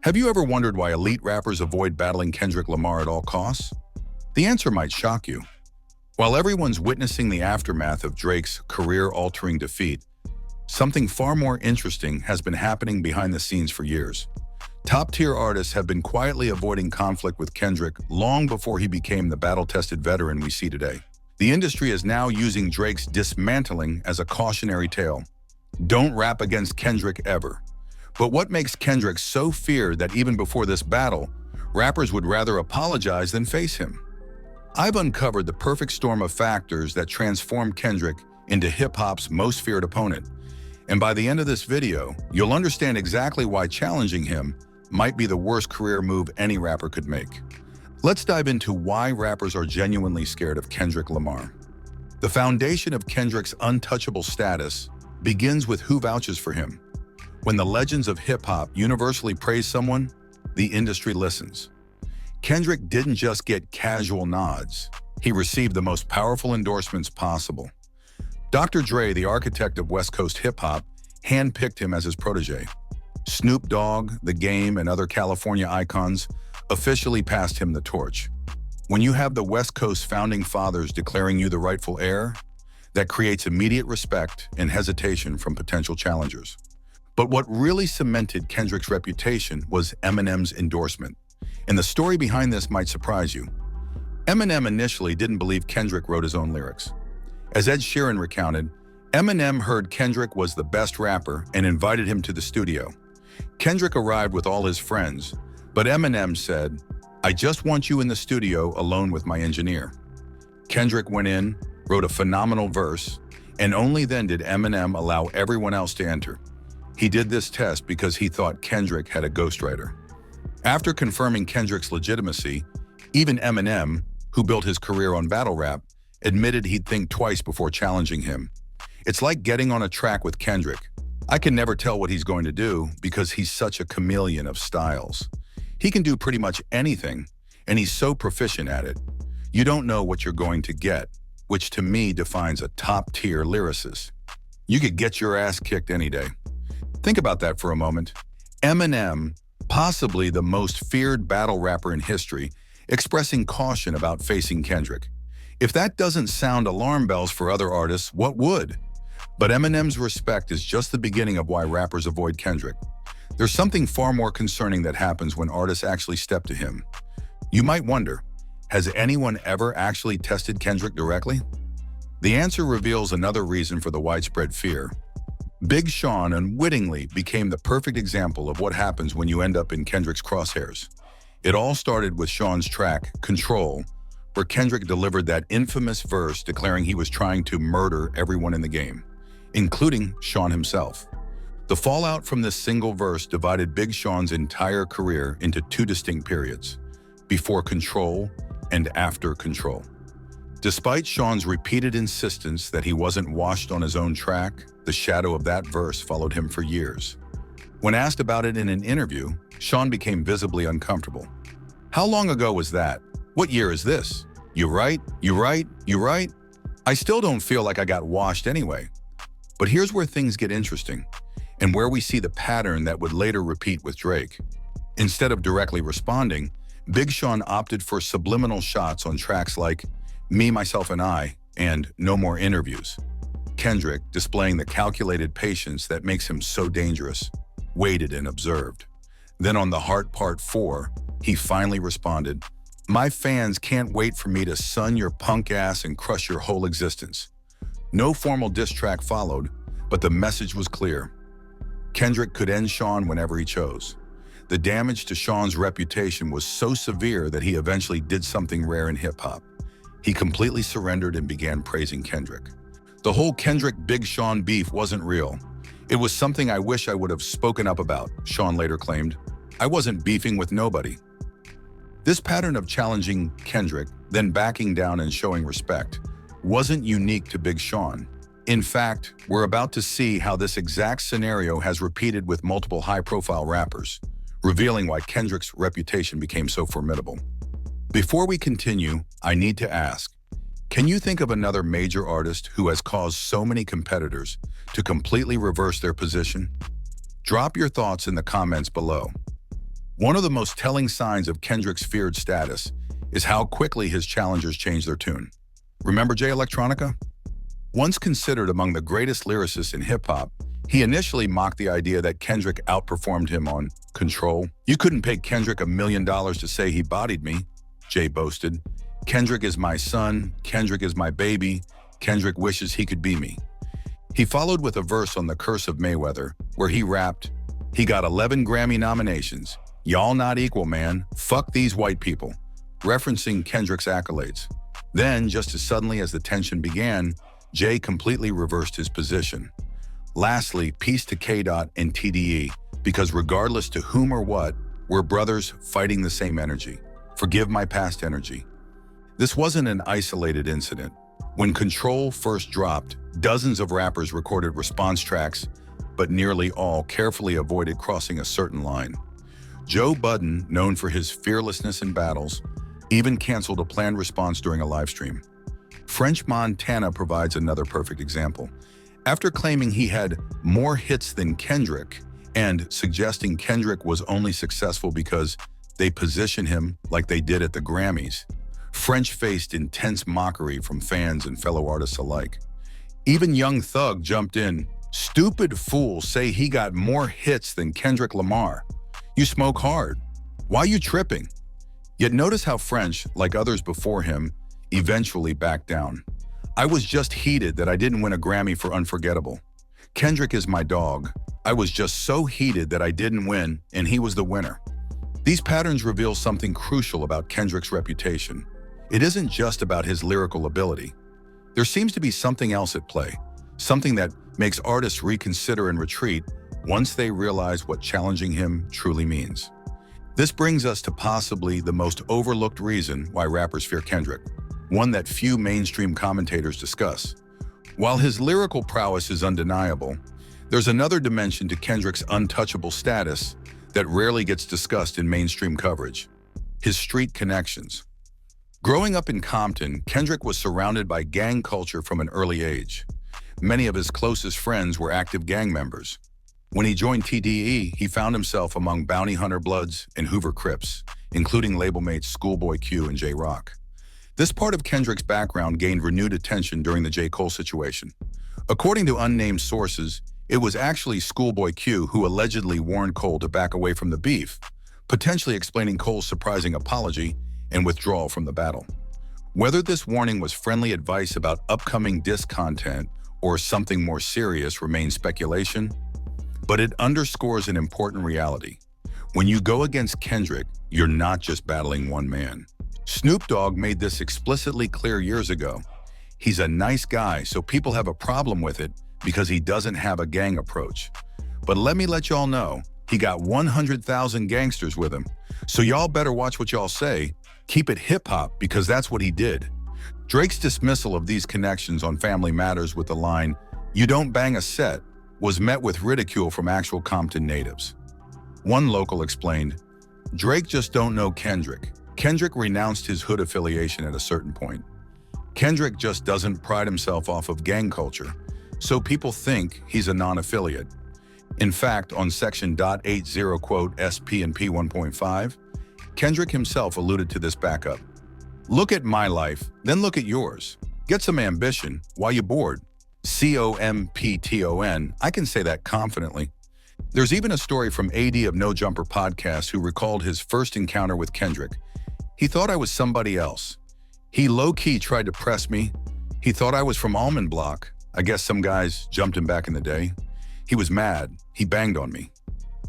Have you ever wondered why elite rappers avoid battling Kendrick Lamar at all costs? The answer might shock you. While everyone's witnessing the aftermath of Drake's career-altering defeat, something far more interesting has been happening behind the scenes for years. Top-tier artists have been quietly avoiding conflict with Kendrick long before he became the battle-tested veteran we see today. The industry is now using Drake's dismantling as a cautionary tale. Don't rap against Kendrick ever. But what makes Kendrick so feared that even before this battle, rappers would rather apologize than face him? I've uncovered the perfect storm of factors that transform Kendrick into hip-hop's most feared opponent. And by the end of this video, you'll understand exactly why challenging him might be the worst career move any rapper could make. Let's dive into why rappers are genuinely scared of Kendrick Lamar. The foundation of Kendrick's untouchable status begins with who vouches for him. When the legends of hip-hop universally praise someone, the industry listens. Kendrick didn't just get casual nods. He received the most powerful endorsements possible. Dr. Dre, the architect of West Coast hip-hop, handpicked him as his protege. Snoop Dogg, The Game, and other California icons officially passed him the torch. When you have the West Coast founding fathers declaring you the rightful heir, that creates immediate respect and hesitation from potential challengers. But what really cemented Kendrick's reputation was Eminem's endorsement. And the story behind this might surprise you. Eminem initially didn't believe Kendrick wrote his own lyrics. As Ed Sheeran recounted, Eminem heard Kendrick was the best rapper and invited him to the studio. Kendrick arrived with all his friends, but Eminem said, "I just want you in the studio alone with my engineer." Kendrick went in, wrote a phenomenal verse, and only then did Eminem allow everyone else to enter. He did this test because he thought Kendrick had a ghostwriter. After confirming Kendrick's legitimacy, even Eminem, who built his career on battle rap, admitted he'd think twice before challenging him. It's like getting on a track with Kendrick. I can never tell what he's going to do because he's such a chameleon of styles. He can do pretty much anything, and he's so proficient at it. You don't know what you're going to get, which to me defines a top-tier lyricist. You could get your ass kicked any day. Think about that for a moment. Eminem, possibly the most feared battle rapper in history, expressing caution about facing Kendrick. If that doesn't sound alarm bells for other artists, what would? But Eminem's respect is just the beginning of why rappers avoid Kendrick. There's something far more concerning that happens when artists actually step to him. You might wonder, has anyone ever actually tested Kendrick directly? The answer reveals another reason for the widespread fear. Big Sean unwittingly became the perfect example of what happens when you end up in Kendrick's crosshairs. It all started with Sean's track, Control, where Kendrick delivered that infamous verse declaring he was trying to murder everyone in the game, including Sean himself. The fallout from this single verse divided Big Sean's entire career into two distinct periods, before Control and after Control. Despite Sean's repeated insistence that he wasn't washed on his own track, the shadow of that verse followed him for years. When asked about it in an interview, Sean became visibly uncomfortable. "How long ago was that? What year is this? You right? You right? You right? I still don't feel like I got washed anyway." But here's where things get interesting, and where we see the pattern that would later repeat with Drake. Instead of directly responding, Big Sean opted for subliminal shots on tracks like Me, Myself, and I, and No More Interviews. Kendrick, displaying the calculated patience that makes him so dangerous, waited and observed. Then on The Heart Part 4, he finally responded, "My fans can't wait for me to sun your punk ass and crush your whole existence." No formal diss track followed, but the message was clear. Kendrick could end Sean whenever he chose. The damage to Sean's reputation was so severe that he eventually did something rare in hip-hop. He completely surrendered and began praising Kendrick. The whole Kendrick-Big Sean beef wasn't real. "It was something I wish I would have spoken up about," Sean later claimed. "I wasn't beefing with nobody." This pattern of challenging Kendrick, then backing down and showing respect, wasn't unique to Big Sean. In fact, we're about to see how this exact scenario has repeated with multiple high-profile rappers, revealing why Kendrick's reputation became so formidable. Before we continue, I need to ask, can you think of another major artist who has caused so many competitors to completely reverse their position? Drop your thoughts in the comments below. One of the most telling signs of Kendrick's feared status is how quickly his challengers change their tune. Remember Jay Electronica? Once considered among the greatest lyricists in hip-hop, he initially mocked the idea that Kendrick outperformed him on Control. "You couldn't pay Kendrick $1 million to say he bodied me," Jay boasted. "Kendrick is my son, Kendrick is my baby, Kendrick wishes he could be me." He followed with a verse on The Curse of Mayweather, where he rapped, "He got 11 Grammy nominations. Y'all not equal, man. Fuck these white people," referencing Kendrick's accolades. Then, just as suddenly as the tension began, Jay completely reversed his position. Lastly, peace to K-Dot and TDE, because regardless to whom or what, we're brothers fighting the same energy. Forgive my past energy. This wasn't an isolated incident. When Control first dropped, dozens of rappers recorded response tracks, but nearly all carefully avoided crossing a certain line. Joe Budden, known for his fearlessness in battles, even canceled a planned response during a live stream. French Montana provides another perfect example. After claiming he had more hits than Kendrick and suggesting Kendrick was only successful because they position him like they did at the Grammys, French faced intense mockery from fans and fellow artists alike. Even Young Thug jumped in, "Stupid fool say he got more hits than Kendrick Lamar. You smoke hard. Why you tripping?" Yet notice how French, like others before him, eventually backed down. "I was just heated that I didn't win a Grammy for Unforgettable. Kendrick is my dog. I was just so heated that I didn't win, and he was the winner." These patterns reveal something crucial about Kendrick's reputation. It isn't just about his lyrical ability. There seems to be something else at play, something that makes artists reconsider and retreat once they realize what challenging him truly means. This brings us to possibly the most overlooked reason why rappers fear Kendrick, one that few mainstream commentators discuss. While his lyrical prowess is undeniable, there's another dimension to Kendrick's untouchable status that rarely gets discussed in mainstream coverage: his street connections. Growing up in Compton, Kendrick was surrounded by gang culture from an early age. Many of his closest friends were active gang members. When he joined TDE, he found himself among Bounty Hunter Bloods and Hoover Crips, including label mates Schoolboy Q and J Rock. This part of Kendrick's background gained renewed attention during the J. Cole situation. According to unnamed sources, it was actually Schoolboy Q who allegedly warned Cole to back away from the beef, potentially explaining Cole's surprising apology and withdrawal from the battle. Whether this warning was friendly advice about upcoming diss content or something more serious remains speculation, but it underscores an important reality. When you go against Kendrick, you're not just battling one man. Snoop Dogg made this explicitly clear years ago. He's a nice guy, so people have a problem with it because he doesn't have a gang approach. But let me let y'all know, he got 100,000 gangsters with him. So y'all better watch what y'all say. Keep it hip-hop because that's what he did. Drake's dismissal of these connections on Family Matters with the line, "You don't bang a set," was met with ridicule from actual Compton natives. One local explained, "Drake just don't know Kendrick. Kendrick renounced his hood affiliation at a certain point. Kendrick just doesn't pride himself off of gang culture, so people think he's a non-affiliate." In fact, on section .80 quote SP and P 1.5, Kendrick himself alluded to this backup. "Look at my life, then look at yours. Get some ambition while you're bored." COMPTON, I can say that confidently. There's even a story from AD of No Jumper podcast who recalled his first encounter with Kendrick. "He thought I was somebody else. He low-key tried to press me. He thought I was from Almond Block. I guess some guys jumped him back in the day. He was mad. He banged on me."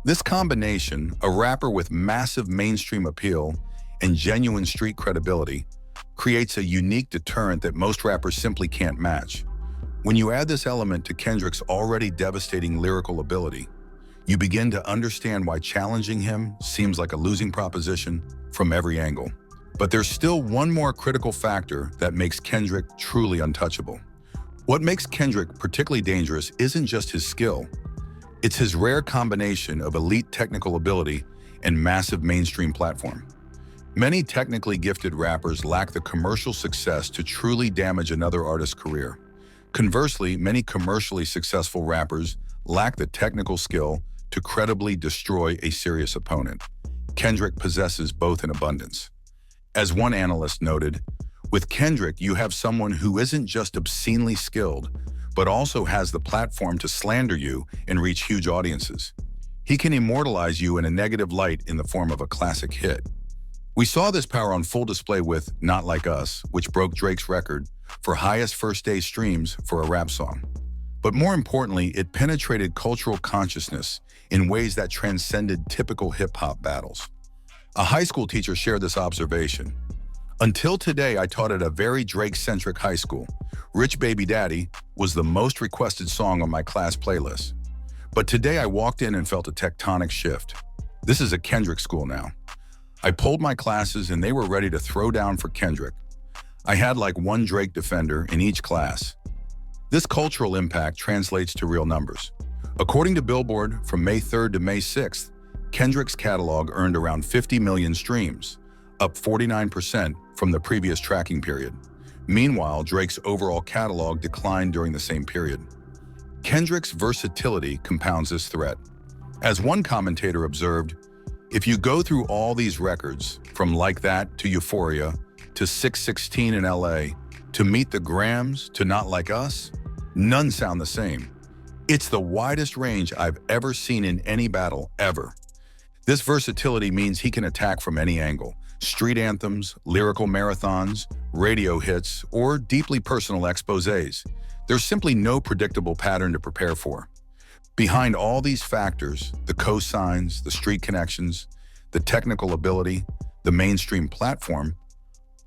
This combination, a rapper with massive mainstream appeal and genuine street credibility, creates a unique deterrent that most rappers simply can't match. When you add this element to Kendrick's already devastating lyrical ability, you begin to understand why challenging him seems like a losing proposition from every angle. But there's still one more critical factor that makes Kendrick truly untouchable. What makes Kendrick particularly dangerous isn't just his skill. It's his rare combination of elite technical ability and massive mainstream platform. Many technically gifted rappers lack the commercial success to truly damage another artist's career. Conversely, many commercially successful rappers lack the technical skill to credibly destroy a serious opponent. Kendrick possesses both in abundance. As one analyst noted, with Kendrick, you have someone who isn't just obscenely skilled, but also has the platform to slander you and reach huge audiences. He can immortalize you in a negative light in the form of a classic hit. We saw this power on full display with Not Like Us, which broke Drake's record for highest first-day streams for a rap song. But more importantly, it penetrated cultural consciousness in ways that transcended typical hip-hop battles. A high school teacher shared this observation. Until today, I taught at a very Drake-centric high school. Rich Baby Daddy was the most requested song on my class playlist. But today I walked in and felt a tectonic shift. This is a Kendrick school now. I polled my classes and they were ready to throw down for Kendrick. I had like one Drake defender in each class. This cultural impact translates to real numbers. According to Billboard, from May 3rd to May 6th, Kendrick's catalog earned around 50 million streams, up 49% from the previous tracking period. Meanwhile, Drake's overall catalog declined during the same period. Kendrick's versatility compounds this threat. As one commentator observed, if you go through all these records, from Like That to Euphoria, to 616 in LA, to Meet the Grams, to Not Like Us, none sound the same. It's the widest range I've ever seen in any battle, ever. This versatility means he can attack from any angle. Street anthems, lyrical marathons, radio hits, or deeply personal exposés. There's simply no predictable pattern to prepare for. Behind all these factors, the cosigns, the street connections, the technical ability, the mainstream platform,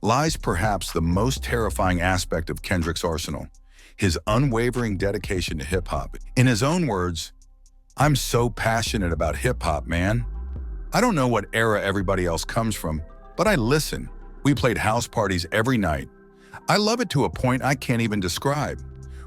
lies perhaps the most terrifying aspect of Kendrick's arsenal, his unwavering dedication to hip-hop. In his own words, "I'm so passionate about hip-hop, man. I don't know what era everybody else comes from, but I listen. We played house parties every night. I love it to a point I can't even describe.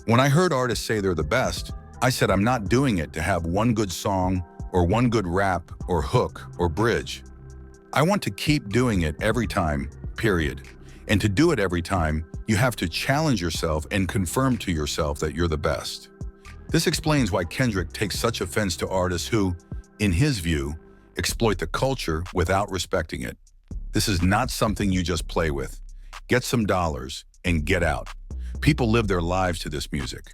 When I heard artists say they're the best, I said I'm not doing it to have one good song or one good rap or hook or bridge. I want to keep doing it every time, period. And to do it every time, you have to challenge yourself and confirm to yourself that you're the best." This explains why Kendrick takes such offense to artists who, in his view, exploit the culture without respecting it. This is not something you just play with. Get some dollars and get out. People live their lives to this music.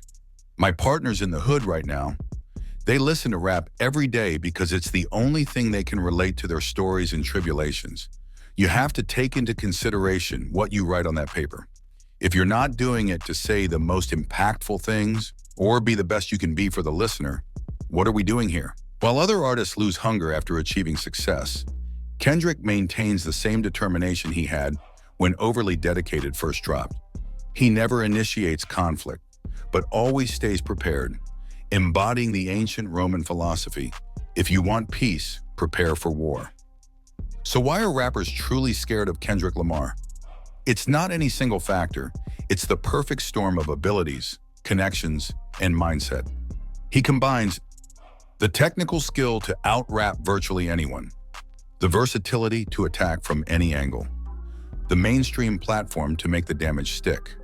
My partners in the hood right now, they listen to rap every day because it's the only thing they can relate to their stories and tribulations. You have to take into consideration what you write on that paper. If you're not doing it to say the most impactful things or be the best you can be for the listener, what are we doing here? While other artists lose hunger after achieving success, Kendrick maintains the same determination he had when Overly Dedicated first dropped. He never initiates conflict, but always stays prepared, embodying the ancient Roman philosophy, if you want peace, prepare for war. So why are rappers truly scared of Kendrick Lamar? It's not any single factor. It's the perfect storm of abilities, connections, and mindset. He combines the technical skill to out-rap virtually anyone, the versatility to attack from any angle, the mainstream platform to make the damage stick,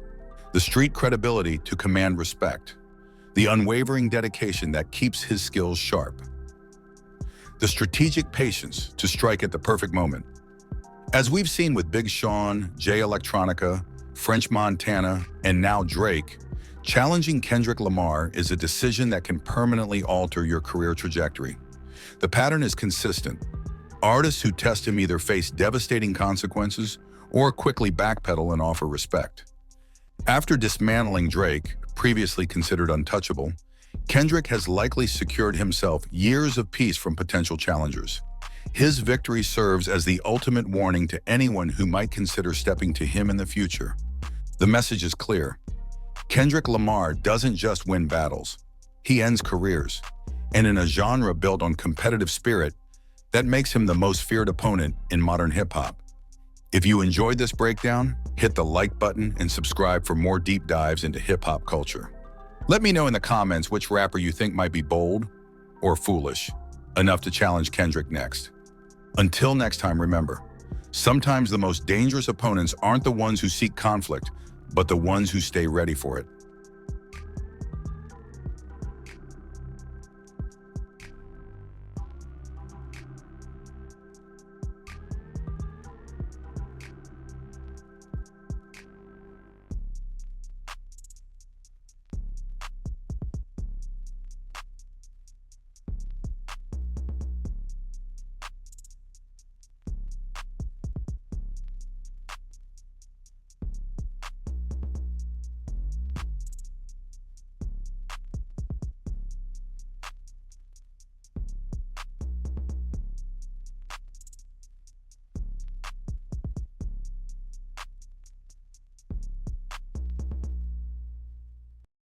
the street credibility to command respect, the unwavering dedication that keeps his skills sharp, the strategic patience to strike at the perfect moment. As we've seen with Big Sean, Jay Electronica, French Montana, and now Drake, challenging Kendrick Lamar is a decision that can permanently alter your career trajectory. The pattern is consistent. Artists who test him either face devastating consequences or quickly backpedal and offer respect. After dismantling Drake, previously considered untouchable, Kendrick has likely secured himself years of peace from potential challengers. His victory serves as the ultimate warning to anyone who might consider stepping to him in the future. The message is clear. Kendrick Lamar doesn't just win battles, he ends careers. And in a genre built on competitive spirit, that makes him the most feared opponent in modern hip-hop. If you enjoyed this breakdown, hit the like button and subscribe for more deep dives into hip-hop culture. Let me know in the comments which rapper you think might be bold or foolish enough to challenge Kendrick next. Until next time, remember, sometimes the most dangerous opponents aren't the ones who seek conflict, but the ones who stay ready for it.